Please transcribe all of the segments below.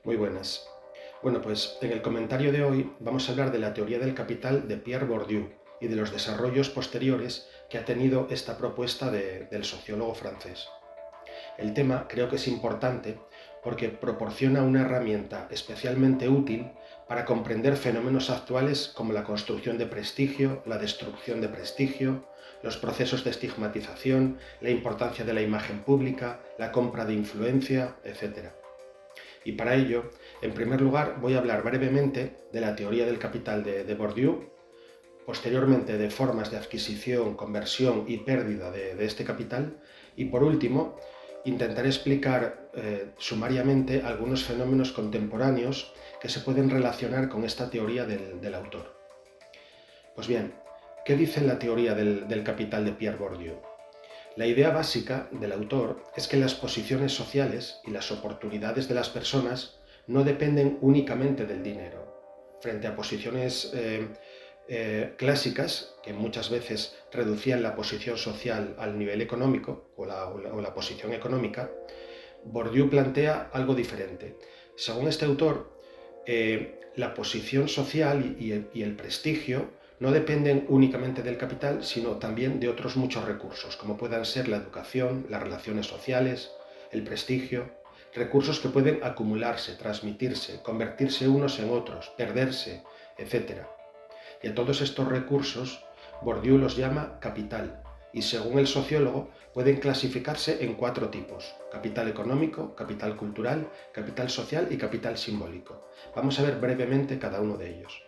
Muy buenas. Bueno, pues en el comentario de hoy vamos a hablar de la teoría del capital de Pierre Bourdieu y de los desarrollos posteriores que ha tenido esta propuesta del sociólogo francés. El tema creo que es importante porque proporciona una herramienta especialmente útil para comprender fenómenos actuales como la construcción de prestigio, la destrucción de prestigio, los procesos de estigmatización, la importancia de la imagen pública, la compra de influencia, etc. Y para ello, en primer lugar, voy a hablar brevemente de la teoría del capital de Bourdieu, posteriormente de formas de adquisición, conversión y pérdida de este capital, y por último, intentaré explicar sumariamente algunos fenómenos contemporáneos que se pueden relacionar con esta teoría del autor. Pues bien, ¿qué dice la teoría del capital de Pierre Bourdieu? La idea básica del autor es que las posiciones sociales y las oportunidades de las personas no dependen únicamente del dinero. Frente a posiciones clásicas, que muchas veces reducían la posición social al nivel económico o la posición económica, Bourdieu plantea algo diferente. Según este autor, la posición social y el prestigio no dependen únicamente del capital, sino también de otros muchos recursos, como puedan ser la educación, las relaciones sociales, el prestigio, recursos que pueden acumularse, transmitirse, convertirse unos en otros, perderse, etc. Y a todos estos recursos, Bourdieu los llama capital, y según el sociólogo pueden clasificarse en 4 tipos: capital económico, capital cultural, capital social y capital simbólico. Vamos a ver brevemente cada uno de ellos.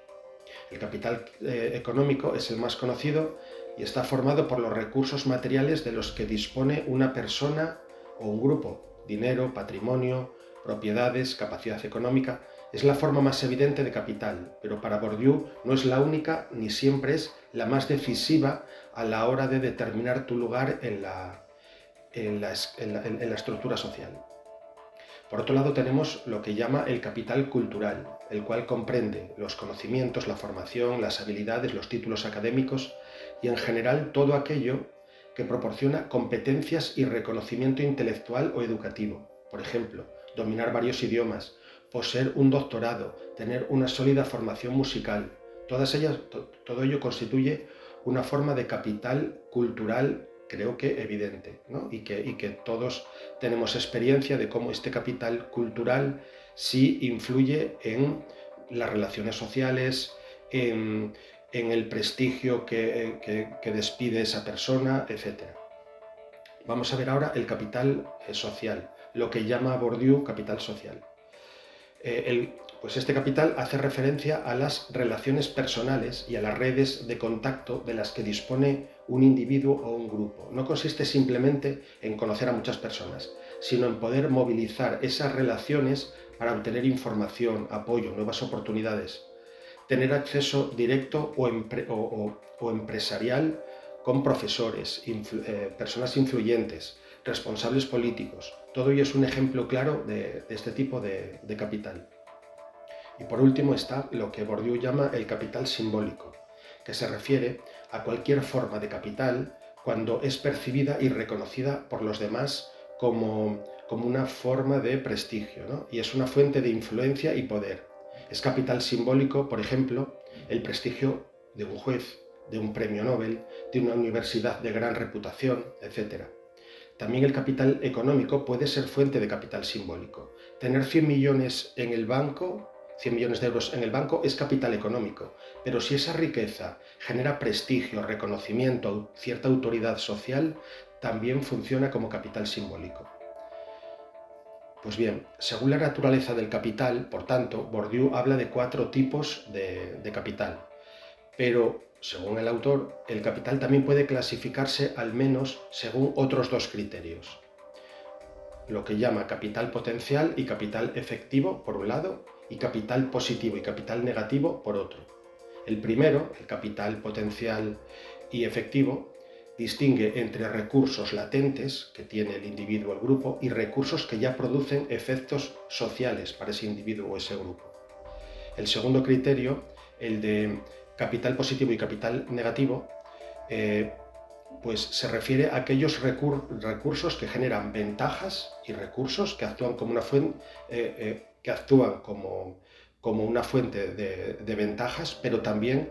El capital económico es el más conocido y está formado por los recursos materiales de los que dispone una persona o un grupo: dinero, patrimonio, propiedades, capacidad económica. Es la forma más evidente de capital, pero para Bourdieu no es la única ni siempre es la más decisiva a la hora de determinar tu lugar en la estructura social. Por otro lado tenemos lo que llama el capital cultural, el cual comprende los conocimientos, la formación, las habilidades, los títulos académicos y en general todo aquello que proporciona competencias y reconocimiento intelectual o educativo. Por ejemplo, dominar varios idiomas, poseer un doctorado, tener una sólida formación musical. Todo ello constituye una forma de capital cultural, creo que evidente, ¿no? y que todos tenemos experiencia de cómo este capital cultural sí influye en las relaciones sociales, en el prestigio que despide esa persona, etc. Vamos a ver ahora el capital social, lo que llama Bourdieu capital social. Pues este capital hace referencia a las relaciones personales y a las redes de contacto de las que dispone un individuo o un grupo. No consiste simplemente en conocer a muchas personas, sino en poder movilizar esas relaciones para obtener información, apoyo, nuevas oportunidades, tener acceso directo o empresarial con profesores, personas influyentes, responsables políticos. Todo ello es un ejemplo claro de este tipo de capital. Y por último está lo que Bourdieu llama el capital simbólico, que se refiere a cualquier forma de capital cuando es percibida y reconocida por los demás como una forma de prestigio, ¿no? Y es una fuente de influencia y poder. Es capital simbólico, por ejemplo, el prestigio de un juez, de un premio Nobel, de una universidad de gran reputación, etc. También el capital económico puede ser fuente de capital simbólico. Tener 100 millones en el banco, 100 millones de euros en el banco es capital económico, pero si esa riqueza genera prestigio, reconocimiento, cierta autoridad social, también funciona como capital simbólico. Pues bien, según la naturaleza del capital, por tanto, Bourdieu habla de 4 tipos de capital. Pero, según el autor, el capital también puede clasificarse al menos según otros 2 criterios. Lo que llama capital potencial y capital efectivo, por un lado, y capital positivo y capital negativo, por otro. El primero, el capital potencial y efectivo, distingue entre recursos latentes que tiene el individuo o el grupo y recursos que ya producen efectos sociales para ese individuo o ese grupo. El segundo criterio, el de capital positivo y capital negativo, pues se refiere a aquellos recursos que generan ventajas y recursos que actúan como una fuente, que actúan como una fuente de ventajas, pero también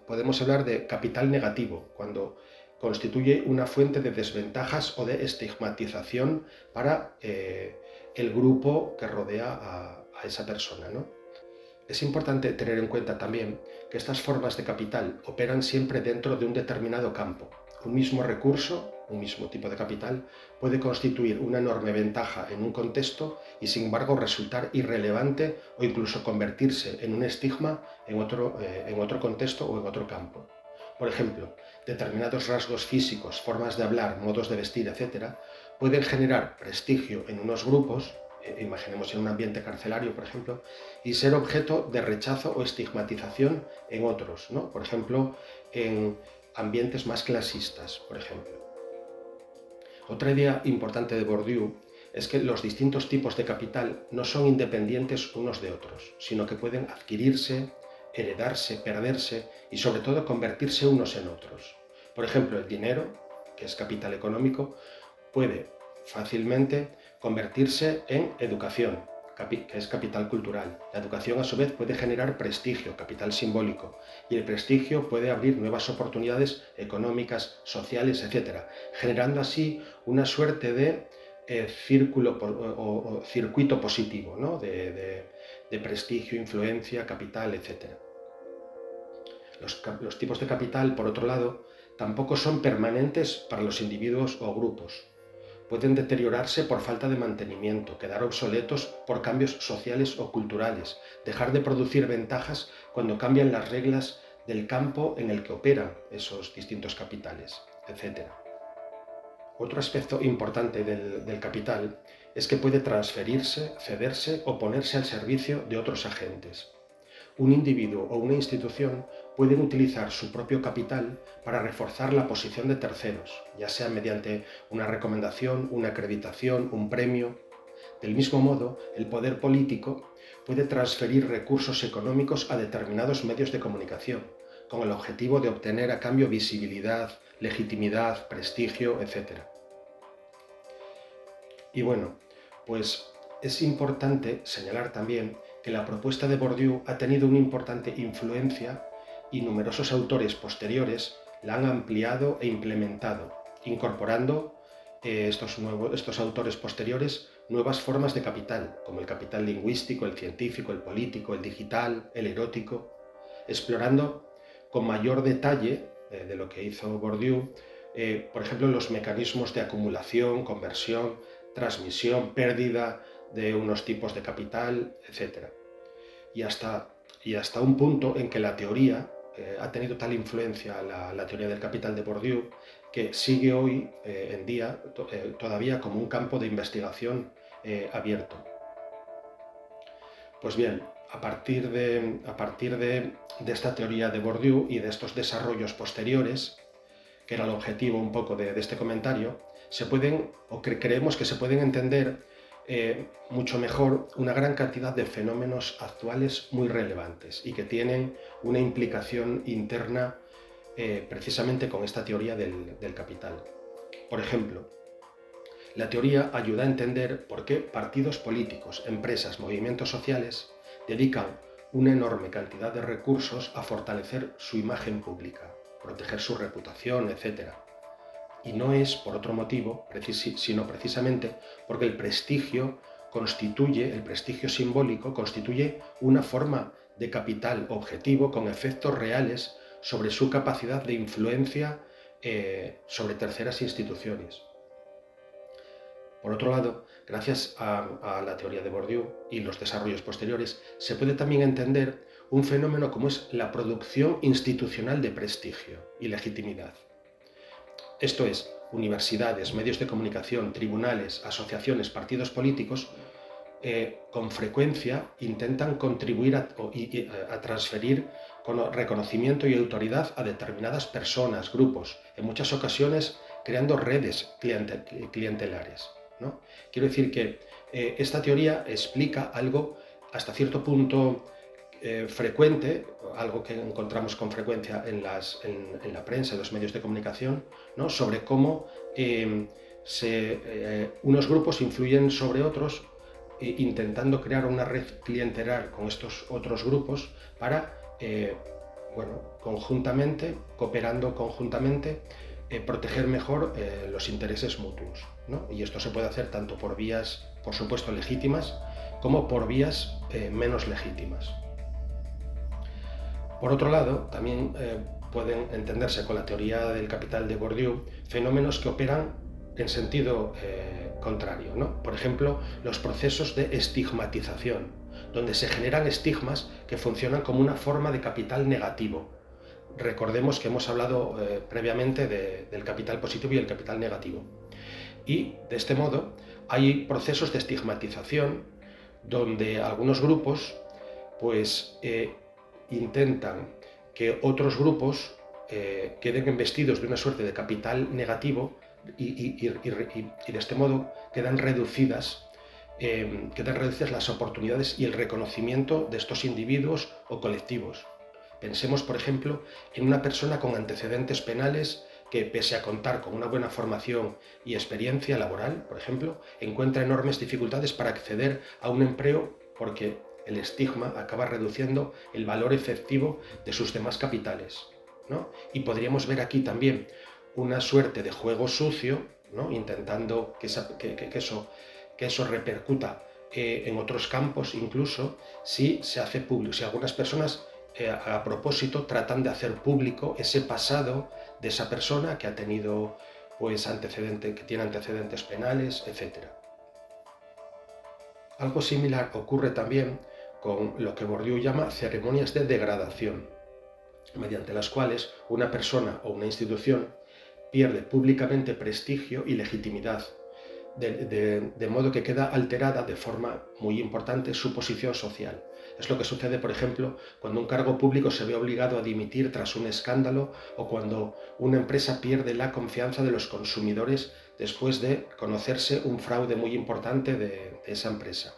podemos hablar de capital negativo, cuando constituye una fuente de desventajas o de estigmatización para el grupo que rodea a esa persona, ¿no? Es importante tener en cuenta también que estas formas de capital operan siempre dentro de un determinado campo. Un mismo recurso, un mismo tipo de capital, puede constituir una enorme ventaja en un contexto y sin embargo resultar irrelevante o incluso convertirse en un estigma en otro contexto o en otro campo. Por ejemplo, determinados rasgos físicos, formas de hablar, modos de vestir, etc., pueden generar prestigio en unos grupos, imaginemos en un ambiente carcelario, por ejemplo, y ser objeto de rechazo o estigmatización en otros, ¿no? Por ejemplo, en ambientes más clasistas, por ejemplo. Otra idea importante de Bourdieu es que los distintos tipos de capital no son independientes unos de otros, sino que pueden adquirirse, heredarse, perderse y sobre todo convertirse unos en otros. Por ejemplo, el dinero, que es capital económico, puede fácilmente convertirse en educación, que es capital cultural. La educación a su vez puede generar prestigio, capital simbólico, y el prestigio puede abrir nuevas oportunidades económicas, sociales, etc., generando así una suerte de círculo o circuito positivo, ¿no? de prestigio, influencia, capital, etc. Los tipos de capital, por otro lado, tampoco son permanentes para los individuos o grupos. Pueden deteriorarse por falta de mantenimiento, quedar obsoletos por cambios sociales o culturales, dejar de producir ventajas cuando cambian las reglas del campo en el que operan esos distintos capitales, etc. Otro aspecto importante del capital es que puede transferirse, cederse o ponerse al servicio de otros agentes. Un individuo o una institución pueden utilizar su propio capital para reforzar la posición de terceros, ya sea mediante una recomendación, una acreditación, un premio. Del mismo modo, el poder político puede transferir recursos económicos a determinados medios de comunicación, con el objetivo de obtener a cambio visibilidad, legitimidad, prestigio, etc. Y bueno, pues es importante señalar también que la propuesta de Bourdieu ha tenido una importante influencia y numerosos autores posteriores la han ampliado e implementado, incorporando estos autores posteriores nuevas formas de capital, como el capital lingüístico, el científico, el político, el digital, el erótico, explorando con mayor detalle de lo que hizo Bourdieu, por ejemplo, los mecanismos de acumulación, conversión, transmisión, pérdida de unos tipos de capital, etc. Y hasta un punto en que la teoría ha tenido tal influencia, la teoría del capital de Bourdieu, que sigue hoy en día todavía como un campo de investigación abierto. Pues bien, a partir de esta teoría de Bourdieu y de estos desarrollos posteriores, que era el objetivo un poco de este comentario, creemos que se pueden entender mucho mejor una gran cantidad de fenómenos actuales muy relevantes y que tienen una implicación interna precisamente con esta teoría del capital. Por ejemplo, la teoría ayuda a entender por qué partidos políticos, empresas, movimientos sociales dedican una enorme cantidad de recursos a fortalecer su imagen pública, proteger su reputación, etc. Y no es por otro motivo, sino precisamente porque el prestigio simbólico constituye una forma de capital objetivo con efectos reales sobre su capacidad de influencia sobre terceras instituciones. Por otro lado, gracias a la teoría de Bourdieu y los desarrollos posteriores, se puede también entender un fenómeno como es la producción institucional de prestigio y legitimidad. Esto es, universidades, medios de comunicación, tribunales, asociaciones, partidos políticos, con frecuencia intentan contribuir a transferir reconocimiento y autoridad a determinadas personas, grupos, en muchas ocasiones creando redes clientelares, ¿no? Quiero decir que esta teoría explica algo hasta cierto punto frecuente, algo que encontramos con frecuencia en la prensa, en los medios de comunicación, ¿no? Sobre cómo unos grupos influyen sobre otros intentando crear una red clientelar con estos otros grupos para, conjuntamente, cooperando conjuntamente, proteger mejor los intereses mutuos, ¿no? Y esto se puede hacer tanto por vías, por supuesto, legítimas, como por vías menos legítimas. Por otro lado, también pueden entenderse con la teoría del capital de Bourdieu fenómenos que operan en sentido contrario, ¿no? Por ejemplo, los procesos de estigmatización, donde se generan estigmas que funcionan como una forma de capital negativo. Recordemos que hemos hablado previamente del capital positivo y el capital negativo. Y de este modo hay procesos de estigmatización donde algunos grupos intentan que otros grupos queden investidos de una suerte de capital negativo y de este modo quedan reducidas las oportunidades y el reconocimiento de estos individuos o colectivos. Pensemos, por ejemplo, en una persona con antecedentes penales que, pese a contar con una buena formación y experiencia laboral, por ejemplo, encuentra enormes dificultades para acceder a un empleo porque el estigma acaba reduciendo el valor efectivo de sus demás capitales, ¿no? Y podríamos ver aquí también una suerte de juego sucio, ¿no? Intentando que eso repercuta en otros campos, incluso si se hace público, si algunas personas a propósito tratan de hacer público ese pasado de esa persona que ha tenido que tiene antecedentes penales, etc. Algo similar ocurre también con lo que Bourdieu llama ceremonias de degradación, mediante las cuales una persona o una institución pierde públicamente prestigio y legitimidad, de modo que queda alterada de forma muy importante su posición social. Es lo que sucede, por ejemplo, cuando un cargo público se ve obligado a dimitir tras un escándalo o cuando una empresa pierde la confianza de los consumidores después de conocerse un fraude muy importante de esa empresa.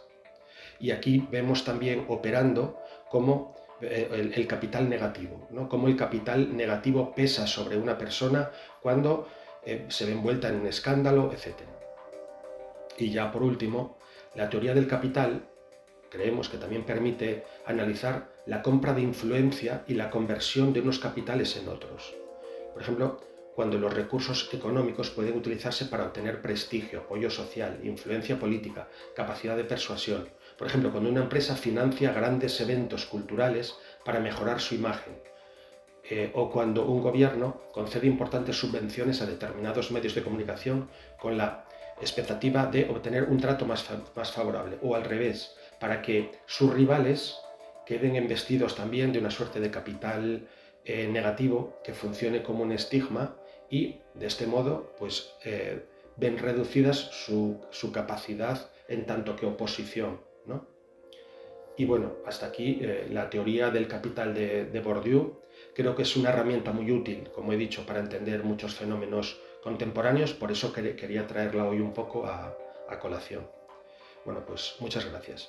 Y aquí vemos también operando como el capital negativo, ¿no? Cómo el capital negativo pesa sobre una persona cuando se ve envuelta en un escándalo, etc. Y ya por último, la teoría del capital creemos que también permite analizar la compra de influencia y la conversión de unos capitales en otros. Por ejemplo, cuando los recursos económicos pueden utilizarse para obtener prestigio, apoyo social, influencia política, capacidad de persuasión. Por ejemplo, cuando una empresa financia grandes eventos culturales para mejorar su imagen. O cuando un gobierno concede importantes subvenciones a determinados medios de comunicación con la expectativa de obtener un trato más favorable. O al revés, para que sus rivales queden investidos también de una suerte de capital negativo que funcione como un estigma y de este modo ven reducidas su capacidad en tanto que oposición, ¿no? Y bueno, hasta aquí la teoría del capital de Bourdieu. Creo que es una herramienta muy útil, como he dicho, para entender muchos fenómenos contemporáneos, por eso quería traerla hoy un poco a colación. Bueno, pues muchas gracias.